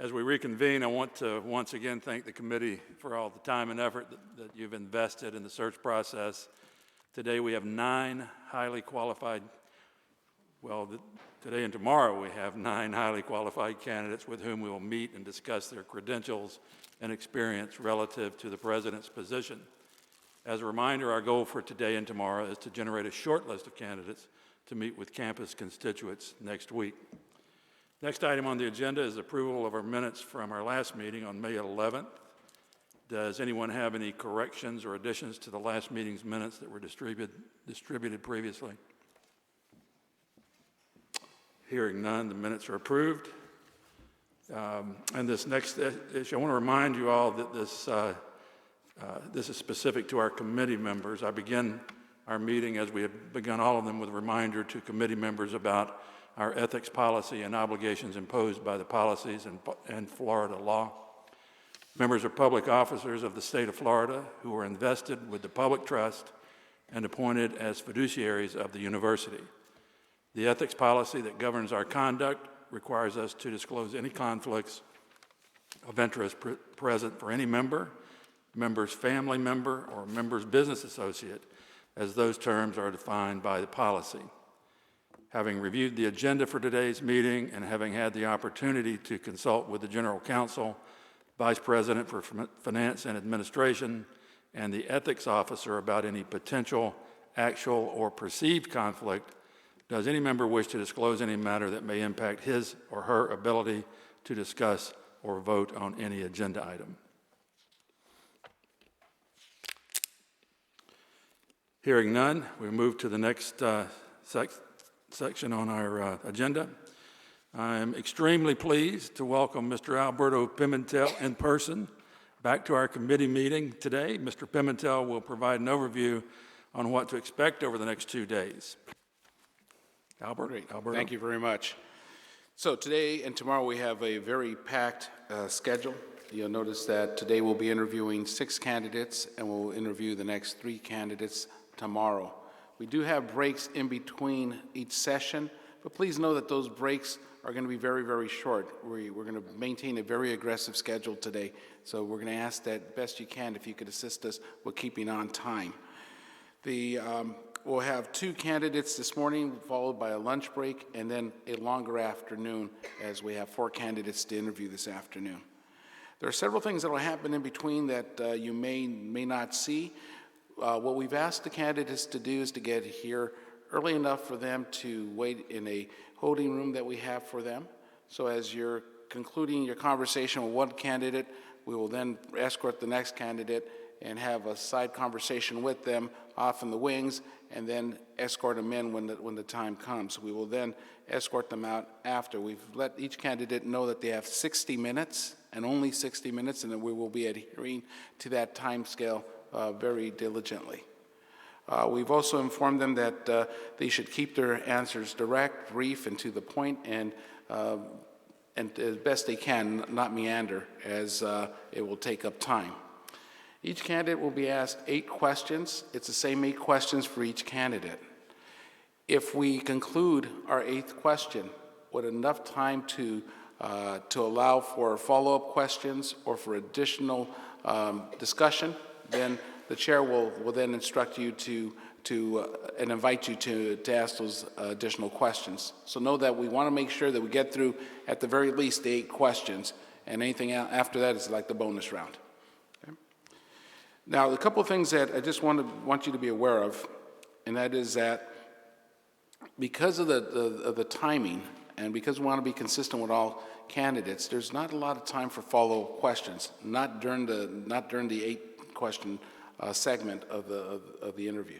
As we reconvene, I want to once again thank the committee for all the time and effort that you've invested in the search process. Today we have 9 highly qualified, today and tomorrow we have 9 highly qualified candidates with whom we will meet and discuss their credentials and experience relative to the President's position. As a reminder, our goal for today and tomorrow is to generate a short list of candidates to meet with campus constituents next week. Next item on the agenda is approval of our minutes from our last meeting on May 11th. Does anyone have any corrections or additions to the last meeting's minutes that were distributed previously? Hearing none, the minutes are approved. And this next issue, I want to remind you all that this is specific to our committee members. I begin our meeting, as we have begun all of them, with a reminder to committee members about our ethics policy and obligations imposed by the policies and Florida law. Members are public officers of the state of Florida who are invested with the public trust and appointed as fiduciaries of the university. The ethics policy that governs our conduct requires us to disclose any conflicts of interest present for any member, member's family member, or member's business associate, as those terms are defined by the policy. Having reviewed the agenda for today's meeting and having had the opportunity to consult with the General Counsel, Vice President for Finance and Administration, and the Ethics Officer about any potential, actual, or perceived conflict, does any member wish to disclose any matter that may impact his or her ability to discuss or vote on any agenda item? Hearing none, we move to the next section on our agenda. I'm extremely pleased to welcome Mr. Alberto Pimentel in person back to our committee meeting today. Mr. Pimentel will provide an overview on what to expect over the next 2 days. Alberto. Thank you very much. So today and tomorrow we have a very packed schedule. You'll notice that today we'll be interviewing 6 candidates and we'll interview the next 3 candidates tomorrow. We do have breaks in between each session, but please know that those breaks are going to be very, very short. We're going to maintain a very aggressive schedule today, so we're going to ask that best you can if you could assist us with keeping on time. We'll have 2 candidates this morning, followed by a lunch break, and then a longer afternoon as we have 4 candidates to interview this afternoon. There are several things that will happen in between that you may not see. What we've asked the candidates to do is to get here early enough for them to wait in a holding room that we have for them. So as you're concluding your conversation with one candidate, we will then escort the next candidate and have a side conversation with them off in the wings, and then escort them in when the time comes. We will then escort them out after. We've let each candidate know that they have 60 minutes, and only 60 minutes, and that we will be adhering to that time scale very diligently. We've also informed them that they should keep their answers direct, brief, and to the point, and as best they can, not meander, as it will take up time. Each candidate will be asked 8 questions. It's the same 8 questions for each candidate. If we conclude our 8th question with enough time to allow for follow-up questions or for additional discussion, then the chair will then instruct you and invite you to ask those additional questions. So know that we want to make sure that we get through at the very least the 8 questions, and anything after that is like the bonus round. Okay? Now, a couple of things that I just want you to be aware of, and that is that because of the timing, and because we want to be consistent with all candidates, there's not a lot of time for follow-up questions, not during the 8-question segment of the interview.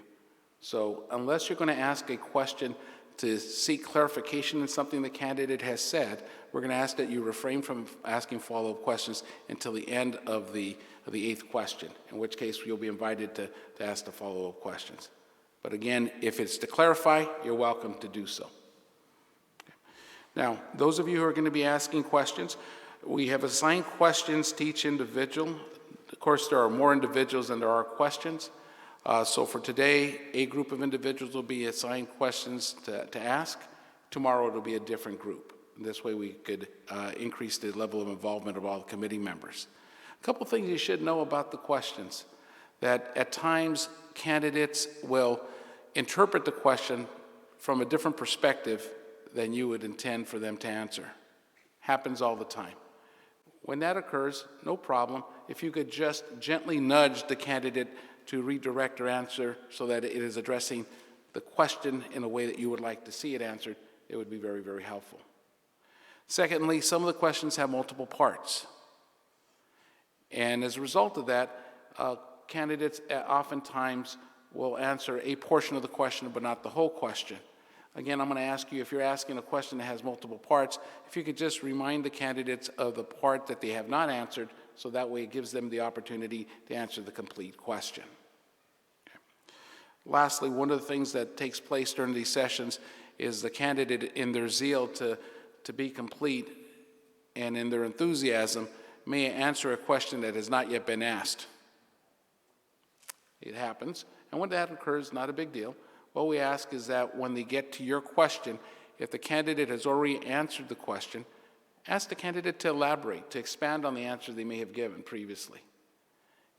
So unless you're going to ask a question to seek clarification in something the candidate has said, we're going to ask that you refrain from asking follow-up questions until the end of the 8th question, in which case you'll be invited to ask the follow-up questions. But again, if it's to clarify, you're welcome to do so. Okay. Now, those of you who are going to be asking questions, we have assigned questions to each individual. Of course, there are more individuals than there are questions. So for today, a group of individuals will be assigned questions to ask. Tomorrow, it'll be a different group. This way we could increase the level of involvement of all the committee members. A couple things you should know about the questions, that at times candidates will interpret the question from a different perspective than you would intend for them to answer. Happens all the time. When that occurs, no problem. If you could just gently nudge the candidate to redirect their answer so that it is addressing the question in a way that you would like to see it answered, it would be very, very helpful. Secondly, some of the questions have multiple parts. And as a result of that, candidates oftentimes will answer a portion of the question but not the whole question. Again, I'm going to ask you, if you're asking a question that has multiple parts, if you could just remind the candidates of the part that they have not answered, so that way it gives them the opportunity to answer the complete question. Okay. Lastly, one of the things that takes place during these sessions is the candidate, in their zeal to be complete and in their enthusiasm, may answer a question that has not yet been asked. It happens, and when that occurs, not a big deal. What we ask is that when they get to your question, if the candidate has already answered the question, ask the candidate to elaborate, to expand on the answer they may have given previously.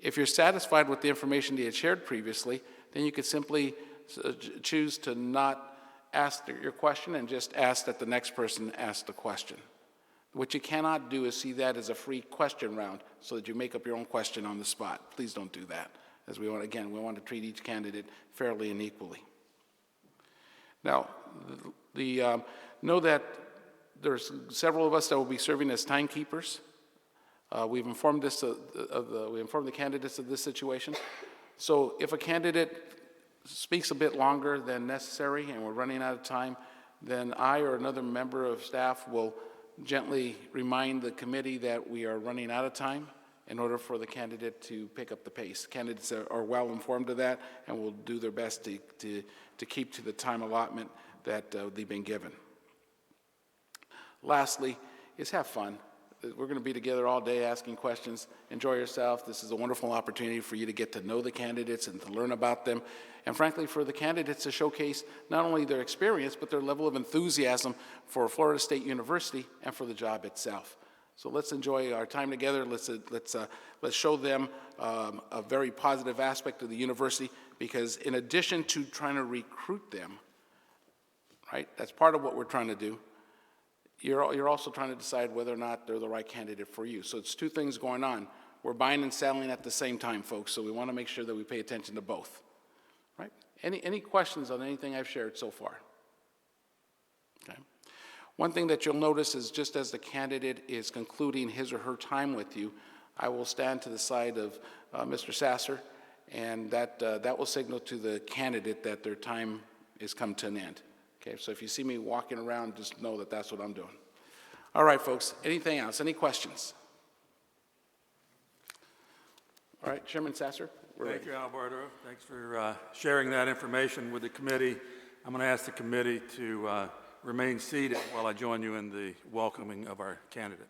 If you're satisfied with the information they had shared previously, then you could simply choose to not ask your question and just ask that the next person ask the question. What you cannot do is see that as a free question round so that you make up your own question on the spot. Please don't do that, as we want to treat each candidate fairly and equally. Now, know that there's several of us that will be serving as timekeepers. We've informed the candidates of this situation. So if a candidate speaks a bit longer than necessary and we're running out of time, then I or another member of staff will gently remind the committee that we are running out of time in order for the candidate to pick up the pace. Candidates are well informed of that and will do their best to keep to the time allotment that they've been given. Lastly, is have fun. We're going to be together all day asking questions. Enjoy yourself. This is a wonderful opportunity for you to get to know the candidates and to learn about them. And frankly, for the candidates to showcase not only their experience, but their level of enthusiasm for Florida State University and for the job itself. So let's enjoy our time together. Let's show them a very positive aspect of the university, because in addition to trying to recruit them, right, that's part of what we're trying to do, you're also trying to decide whether or not they're the right candidate for you. So it's two things going on. We're buying and selling at the same time, folks, so we want to make sure that we pay attention to both. Right? Any questions on anything I've shared so far? Okay. One thing that you'll notice is just as the candidate is concluding his or her time with you, I will stand to the side of Mr. Sasser, and that will signal to the candidate that their time has come to an end. Okay, so if you see me walking around, just know that that's what I'm doing. All right, folks, anything else? Any questions? All right, Chairman Sasser. Thank you, Alberto. Thanks for sharing that information with the committee. I'm going to ask the committee to remain seated while I join you in the welcoming of our candidate.